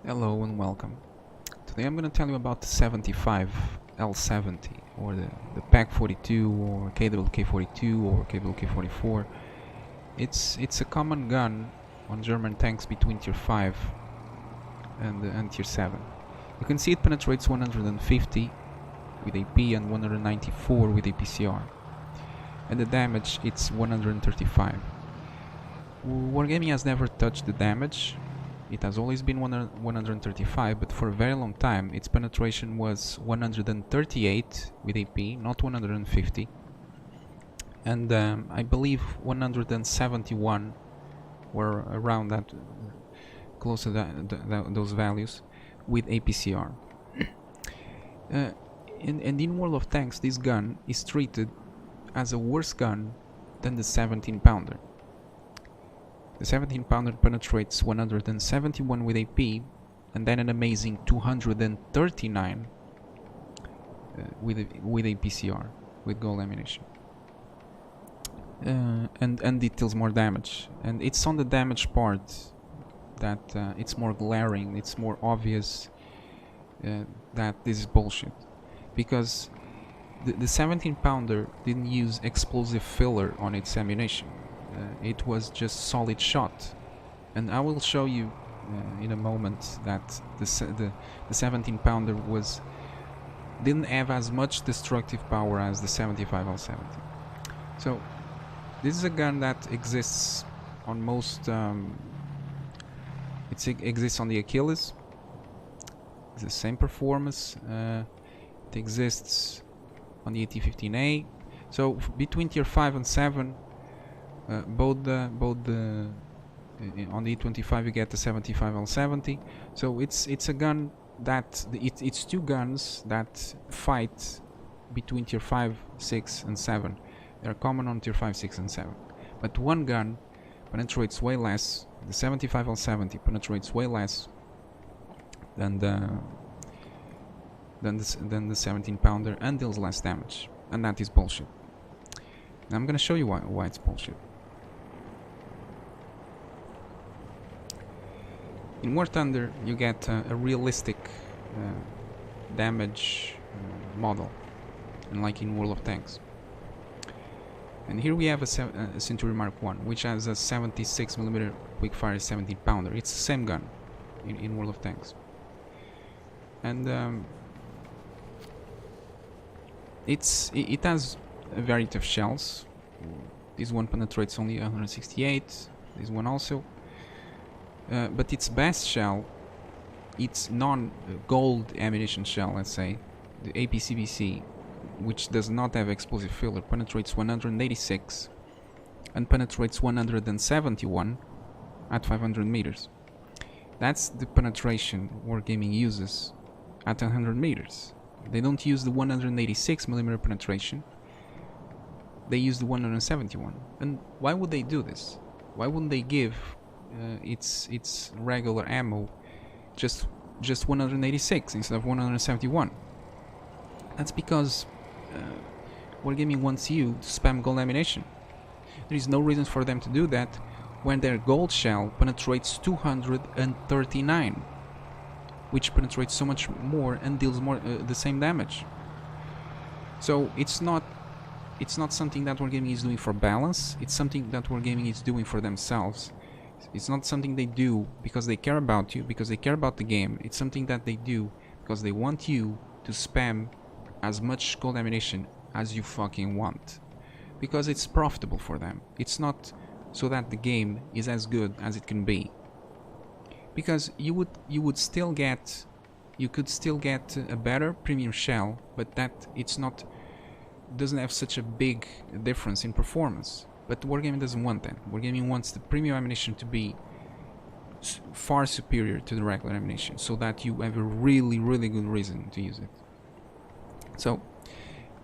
Hello and welcome. Today I'm going to tell you about the 75 L70 or the PaK 42 or KwK 42 or KwK 44. It's a common gun on German tanks between tier 5 and tier 7. You can see it penetrates 150 with AP and 194 with APCR. And the damage, it's 135. Wargaming has never touched the damage. It has always been 135, but for a very long time its penetration was 138 with AP, not 150. And I believe 171 were around that, close to those values with APCR. And in World of Tanks, this gun is treated as a worse gun than the 17 pounder. The 17 pounder penetrates 171 with AP and then an amazing 239 with APCR, with gold ammunition. And it deals more damage. And it's on the damage part that it's more glaring, it's more obvious that this is bullshit. Because the 17 pounder didn't use explosive filler on its ammunition. It was just solid shot, and I will show you in a moment that the 17 pounder didn't have as much destructive power as the 75 L70. So this is a gun that exists on most it exists on the Achilles. It's the same performance. It exists on the AT-15A. So between tier 5 and 7, on the E25 you get the 75 L70. So it's a gun that it's two guns that fight between tier 5, 6 and 7. They're common on tier 5, 6 and 7. But one gun penetrates way less. The 75 L70 penetrates way less than the 17 pounder and deals less damage, and that is bullshit. Now I'm gonna show you why it's bullshit. In War Thunder you get a realistic damage model, unlike in World of Tanks. And here we have a Century Mark I, which has a 76mm quickfire 17 pounder. It's the same gun in World of Tanks. And it has a variety of shells. This one penetrates only 168, this one also. But its best shell, its non-gold ammunition shell, let's say, the APCBC, which does not have explosive filler, penetrates 186 and penetrates 171 at 500 meters. That's the penetration Wargaming uses at 100 meters. They don't use the 186mm penetration, they use the 171. And why would they do this? Why wouldn't they give its regular ammo just 186 instead of 171? That's because Wargaming wants you to spam gold ammunition. There is no reason for them to do that when their gold shell penetrates 239, which penetrates so much more and deals more the same damage. So it's not something that Wargaming is doing for balance. It's something that Wargaming is doing for themselves. It's not something they do because they care about you, because they care about the game. It's something that they do because they want you to spam as much gold ammunition as you fucking want, because it's profitable for them. It's not so that the game is as good as it can be, because you could still get a better premium shell, but that doesn't have such a big difference in performance. But Wargaming doesn't want that. Wargaming wants the premium ammunition to be far superior to the regular ammunition, so that you have a really good reason to use it. So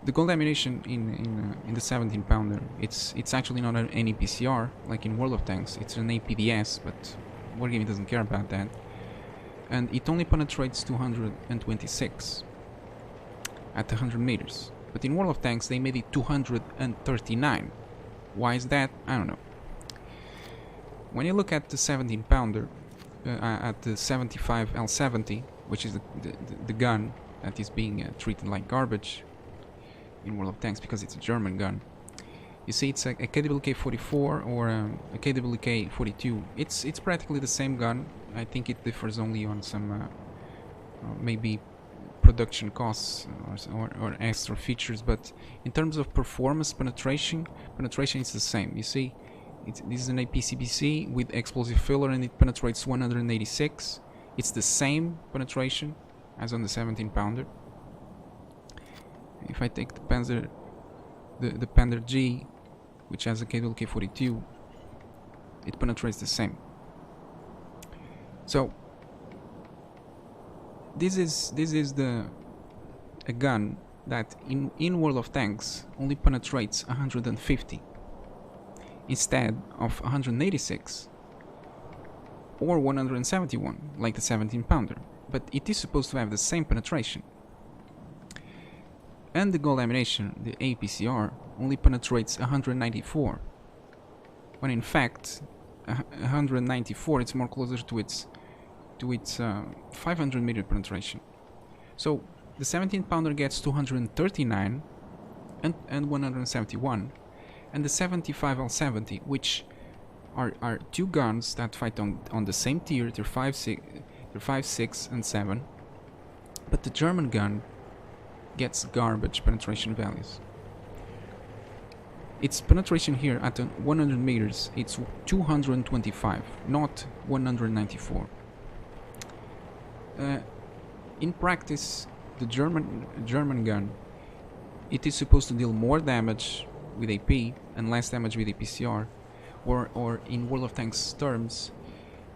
the gold ammunition in the 17 pounder, it's actually not an APCR like in World of Tanks. It's an APDS, but Wargaming doesn't care about that. And it only penetrates 226 at 100 meters. But in World of Tanks they made it 239. Why is that? I don't know. When you look at the 17 pounder, at the 75 L70, which is the gun that is being treated like garbage in World of Tanks because it's a German gun. You see, it's a KwK 44 or a KwK 42. It's practically the same gun. I think it differs only on some maybe production costs or extra features, but in terms of performance penetration is the same. You see, this is an APCBC with explosive filler and it penetrates 186. It's the same penetration as on the 17 pounder. If I take the Panzer G, which has a KwK 42, it penetrates the same. So this is a gun that in World of Tanks only penetrates 150 instead of 186 or 171 like the 17 pounder, but it is supposed to have the same penetration. And the gold ammunition, the APCR, only penetrates 194, when in fact 194 it's more closer to its 500 meter penetration. So the 17 pounder gets 239 and 171, and the 75 L70, which are two guns that fight on the same tier, they're 5, 6 and 7, but the German gun gets garbage penetration values. Its penetration here at 100 meters, it's 225, not 194. In practice, the German gun, it is supposed to deal more damage with AP and less damage with APCR, or in World of Tanks terms,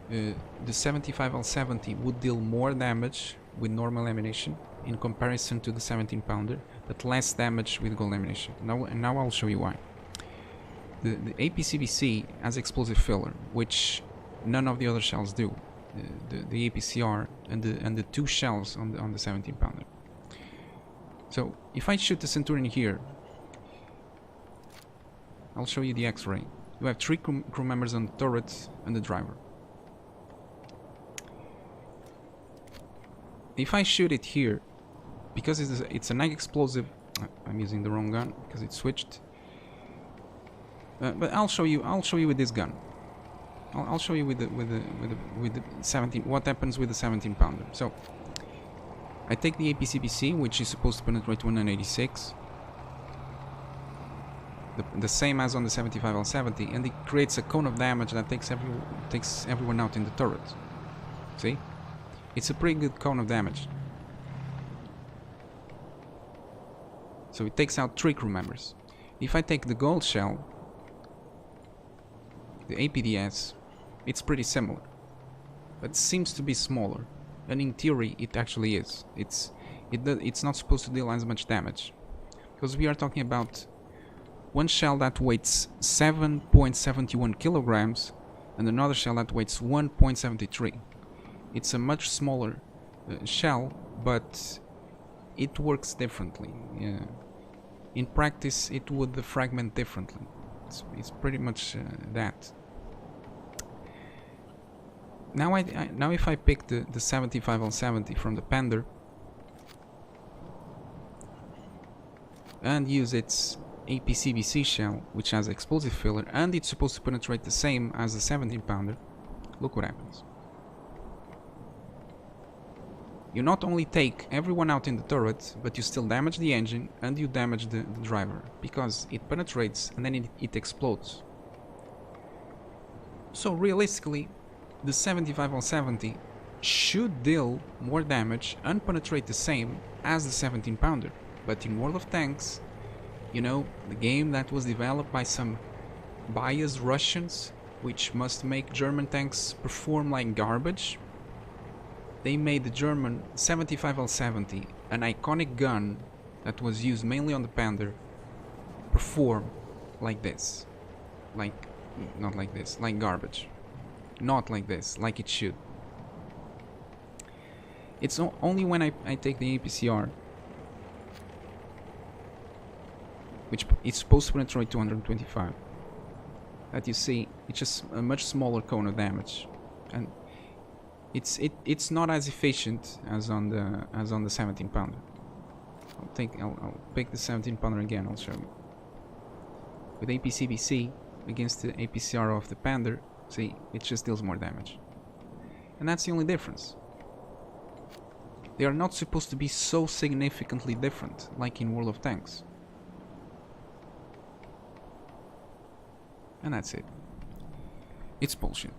the 75 L70 would deal more damage with normal ammunition in comparison to the 17 pounder, but less damage with gold ammunition. Now I'll show you why. The APCBC has explosive filler, which none of the other shells do. The APCR and the two shells on the 17 pounder. So if I shoot the Centurion here, I'll show you the X-ray. You have 3 crew members on the turret and the driver. If I shoot it here, because it's a night explosive, I'm using the wrong gun because it switched. But I'll show you with this gun. I'll show you with the 17 what happens with the 17 pounder. So I take the APCBC, which is supposed to penetrate 186, the same as on the 75 L70, and it creates a cone of damage that takes everyone out in the turret. See, it's a pretty good cone of damage. So it takes out 3 crew members. If I take the gold shell, the APDS, it's pretty similar, but seems to be smaller, and in theory it actually is. It's not supposed to deal as much damage, because we are talking about one shell that weighs 7.71 kilograms and another shell that weighs 1.73. It's a much smaller shell, but it works differently. In practice it would fragment differently. It's pretty much that. Now if I pick the 75 L70 from the Panther and use its APCBC shell, which has explosive filler, and it's supposed to penetrate the same as the 17 pounder, look what happens. You not only take everyone out in the turret, but you still damage the engine and you damage the driver, because it penetrates and then it explodes. So realistically, the 75 L70 should deal more damage and penetrate the same as the 17 pounder. But in World of Tanks, you know, the game that was developed by some biased Russians, which must make German tanks perform like garbage, they made the German 75 L70, an iconic gun that was used mainly on the Panther, perform like this. Not like this, like garbage. Not like this, like it should. It's only when I take the APCR, which is supposed to penetrate that you see it's just a much smaller cone of damage. And It's not as efficient as on the 17 pounder. I'll pick the 17 pounder again. I'll show you. With APCBC against the APCR of the Panther, see, it just deals more damage. And that's the only difference. They are not supposed to be so significantly different, like in World of Tanks. And that's it. It's bullshit.